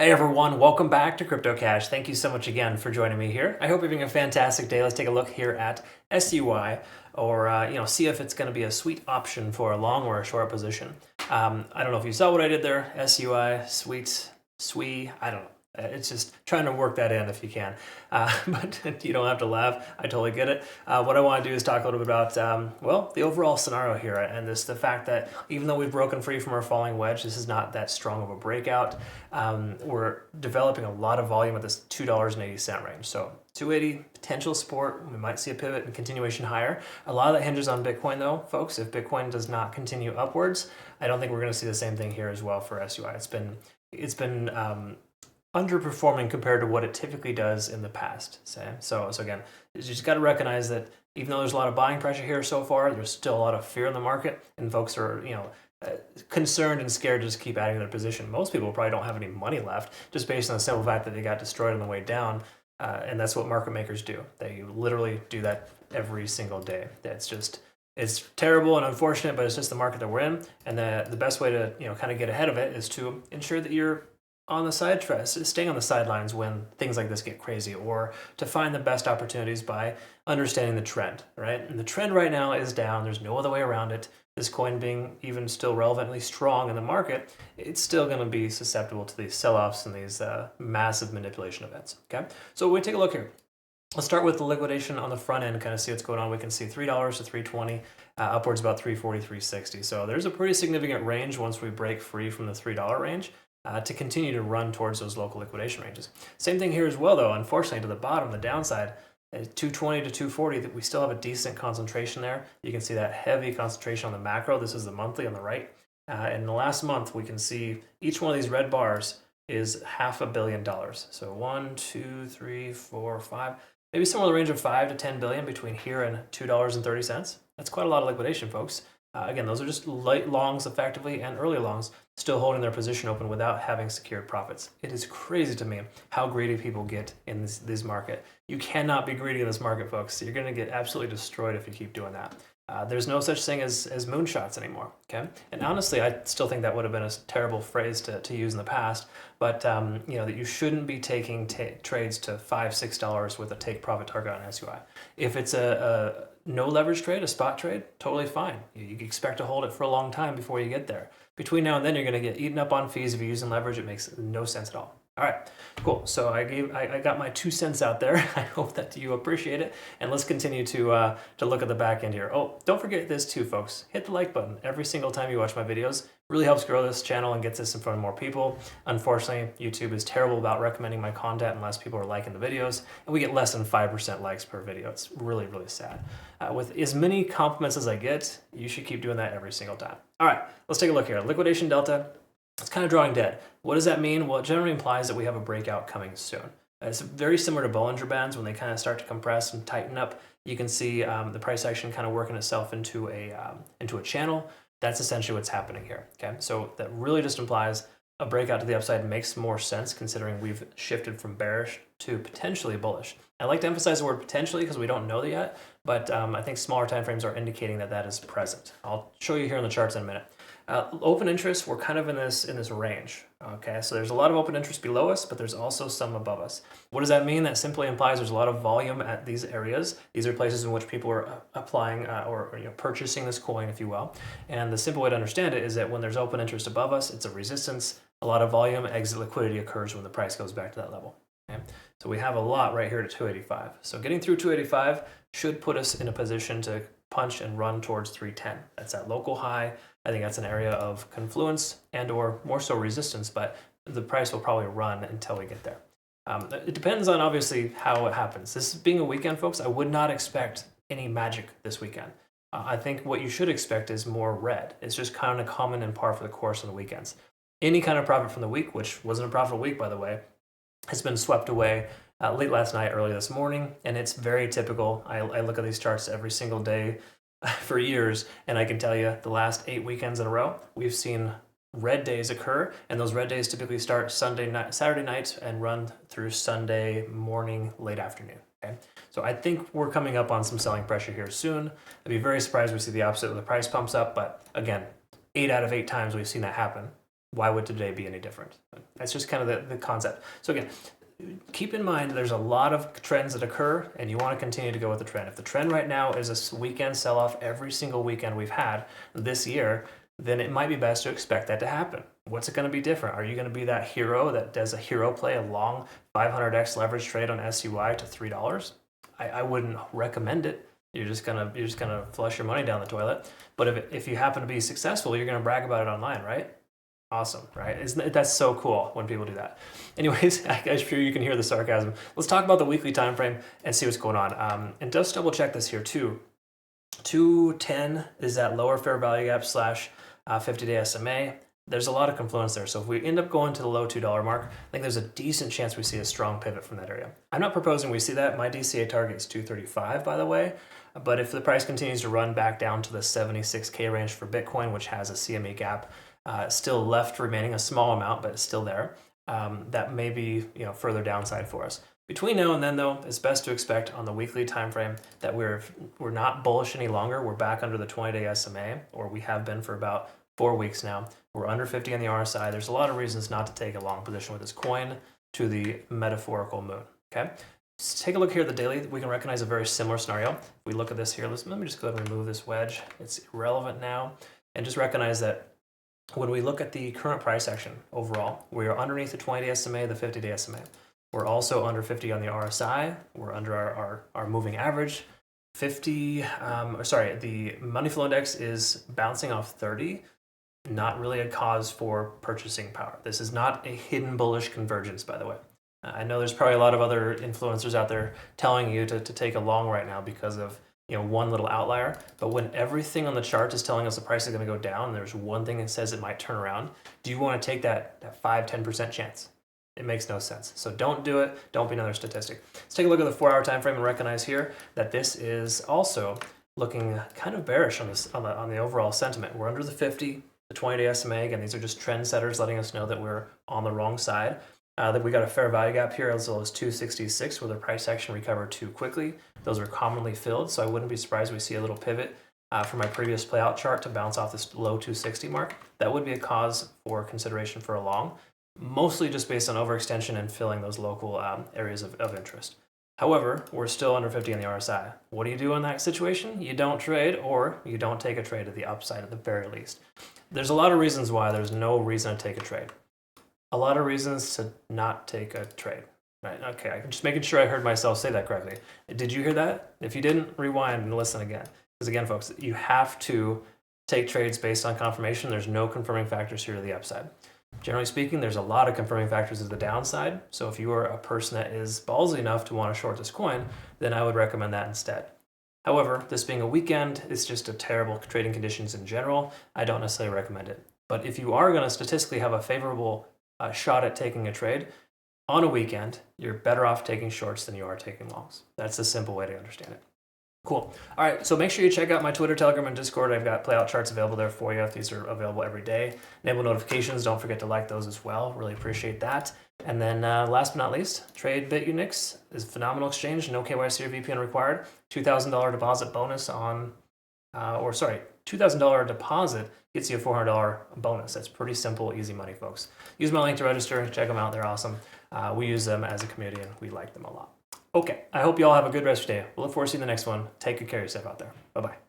Hey everyone, welcome back to Crypto Cash. Thank you so much again for joining me here. I hope you're having a fantastic day. Let's take a look here at SUI, or see if it's going to be a sweet option for a long or a short position. I don't know if you saw what I did there. SUI, sweet, SUI. I don't know. It's just trying to work that in if you can, but you don't have to laugh. I totally get it. What I want to do is talk a little bit about, the overall scenario here, and the fact that even though we've broken free from our falling wedge, this is not that strong of a breakout. We're developing a lot of volume at this $2.80 range. So 280 potential support. We might see a pivot and continuation higher. A lot of that hinges on Bitcoin though, folks. If Bitcoin does not continue upwards, I don't think we're going to see the same thing here as well for SUI. It's been underperforming compared to what it typically does in the past. So again, you just got to recognize that even though there's a lot of buying pressure here so far, there's still a lot of fear in the market, and folks are concerned and scared to just keep adding to their position. Most people probably don't have any money left, just based on the simple fact that they got destroyed on the way down, and that's what market makers do. They literally do that every single day. It's terrible and unfortunate, but it's just the market that we're in, and the best way to kind of get ahead of it is to ensure that you're on the staying on the sidelines when things like this get crazy, or to find the best opportunities by understanding the trend, right? And the trend right now is down. There's no other way around it. This coin being even still relevantly strong in the market, it's still going to be susceptible to these sell-offs and these massive manipulation events, okay? So we take a look here. Let's start with the liquidation on the front end, kind of see what's going on. We can see $3 to 320, upwards about 340, 360. So there's a pretty significant range once we break free from the $3 range. To continue to run towards those local liquidation ranges. Same thing here as well, though. Unfortunately, to the bottom, the downside, 220 to 240, that we still have a decent concentration there. You can see that heavy concentration on the macro. This is the monthly on the right. In the last month, we can see each one of these red bars is $500 million. So 1, 2, 3, 4, 5, maybe somewhere in the range of 5 to 10 billion between here and $2.30. That's quite a lot of liquidation, folks. Again, those are just light longs effectively, and early longs still holding their position open without having secured profits. It is crazy to me how greedy people get in this market. You cannot be greedy in this market, folks. You're going to get absolutely destroyed if you keep doing that. There's no such thing as moonshots anymore, okay? And honestly, I still think that would have been a terrible phrase to use in the past, but that you shouldn't be taking trades to $5, $6 with a take profit target on SUI. If it's a no leverage trade, a spot trade, totally fine. You expect to hold it for a long time before you get there. Between now and then, you're going to get eaten up on fees if you're using leverage. It makes no sense at all. All right, cool. So I got my 2 cents out there. I hope that you appreciate it. And let's continue to look at the back end here. Oh, don't forget this too, folks. Hit the like button every single time you watch my videos. Really helps grow this channel and gets this in front of more people. Unfortunately, YouTube is terrible about recommending my content unless people are liking the videos, and we get less than 5% likes per video. It's really, really sad. With as many compliments as I get, you should keep doing that every single time. All right, let's take a look here. Liquidation delta. It's kind of drawing dead. What does that mean? Well, it generally implies that we have a breakout coming soon. It's very similar to Bollinger Bands when they kind of start to compress and tighten up. You can see the price action kind of working itself into a channel. That's essentially what's happening here. Okay, so that really just implies a breakout to the upside makes more sense considering we've shifted from bearish to potentially bullish. I like to emphasize the word potentially because we don't know that yet, but I think smaller time frames are indicating that that is present. I'll show you here in the charts in a minute. Open interest, we're kind of in this range. Okay, so there's a lot of open interest below us, but there's also some above us. What does that mean? That simply implies there's a lot of volume at these areas. These are places in which people are applying or purchasing this coin, if you will. And the simple way to understand it is that when there's open interest above us, it's a resistance. A lot of volume, exit liquidity occurs when the price goes back to that level. Okay? So we have a lot right here to 285. So getting through 285 should put us in a position to punch and run towards 310. That's that local high. I think that's an area of confluence and or more so resistance, but the price will probably run until we get there. It depends on obviously how it happens. This being a weekend, folks, I would not expect any magic this weekend. I think what you should expect is more red. It's just kind of common and par for the course on the weekends. Any kind of profit from the week, which wasn't a profitable week, by the way, has been swept away late last night, early this morning, and it's very typical. I look at these charts every single day for years, and I can tell you the last 8 weekends in a row, we've seen red days occur, and those red days typically start Saturday night and run through Sunday morning, late afternoon. Okay, so I think we're coming up on some selling pressure here soon. I'd be very surprised if we see the opposite when the price pumps up, but again, 8 out of 8 times we've seen that happen. Why would today be any different? That's just kind of the concept. So again, keep in mind there's a lot of trends that occur, and you want to continue to go with the trend. If the trend right now is a weekend sell-off every single weekend we've had this year, then it might be best to expect that to happen. What's it going to be different? Are you going to be that hero that does a hero play, a long 500x leverage trade on SUI to $3? I wouldn't recommend it. You're just gonna flush your money down the toilet. But if you happen to be successful, you're gonna brag about it online, right? Awesome, right? That's so cool when people do that. Anyways, I'm sure you can hear the sarcasm. Let's talk about the weekly time frame and see what's going on. And just double check this here too. 210 is that lower fair value gap slash 50-day SMA. There's a lot of confluence there. So if we end up going to the low $2 mark, I think there's a decent chance we see a strong pivot from that area. I'm not proposing we see that. My DCA target is 235, by the way. But if the price continues to run back down to the 76K range for Bitcoin, which has a CME gap still left remaining, a small amount, but it's still there, that may be further downside for us. Between now and then, though, it's best to expect on the weekly time frame that we're not bullish any longer. We're back under the 20-day SMA, or we have been for about 4 weeks now. We're under 50 on the RSI. There's a lot of reasons not to take a long position with this coin to the metaphorical moon. Okay, let's take a look here at the daily. We can recognize a very similar scenario. If we look at this here, let me just go ahead and remove this wedge. It's irrelevant now, and just recognize that when we look at the current price action overall, we are underneath the 20-day SMA, the 50-day SMA. We're also under 50 on the RSI. We're under our moving average. The money flow index is bouncing off 30. Not really a cause for purchasing power. This is not a hidden bullish convergence, by the way. I know there's probably a lot of other influencers out there telling you to take a long right now because of one little outlier. But when everything on the chart is telling us the price is going to go down, there's one thing that says it might turn around. Do you want to take that 5-10% chance? It makes no sense. So don't do it. Don't be another statistic. Let's take a look at the 4-hour time frame and recognize here that this is also looking kind of bearish on the overall sentiment. We're under the 50. The 20-day SMA, again, these are just trend setters letting us know that we're on the wrong side. That we got a fair value gap here as low as 266 where the price action recovered too quickly. Those are commonly filled, so I wouldn't be surprised we see a little pivot from my previous playout chart to bounce off this low 260 mark. That would be a cause for consideration for a long, mostly just based on overextension and filling those local areas of interest. However, we're still under 50 on the RSI. What do you do in that situation? You don't trade, or you don't take a trade at the upside at the very least. There's a lot of reasons why there's no reason to take a trade. A lot of reasons to not take a trade. Right? Okay, I'm just making sure I heard myself say that correctly. Did you hear that? If you didn't, rewind and listen again. Because again, folks, you have to take trades based on confirmation. There's no confirming factors here to the upside. Generally speaking, there's a lot of confirming factors to the downside. So if you are a person that is ballsy enough to want to short this coin, then I would recommend that instead. However, this being a weekend, it's just a terrible trading conditions in general. I don't necessarily recommend it. But if you are going to statistically have a favorable shot at taking a trade on a weekend, you're better off taking shorts than you are taking longs. That's the simple way to understand it. Cool. All right, so make sure you check out my Twitter, Telegram, and Discord. I've got playout charts available there for you. These are available every day. Enable notifications. Don't forget to like those as well. Really appreciate that. And then last but not least, trade Bitunix is a phenomenal exchange. No KYC or VPN required. $2,000 deposit bonus on, $2,000 deposit gets you a $400 bonus. That's pretty simple, easy money, folks. Use my link to register. Check them out. They're awesome. We use them as a community, and we like them a lot. Okay, I hope you all have a good rest of your day. We'll look forward to seeing the next one. Take good care of yourself out there. Bye-bye.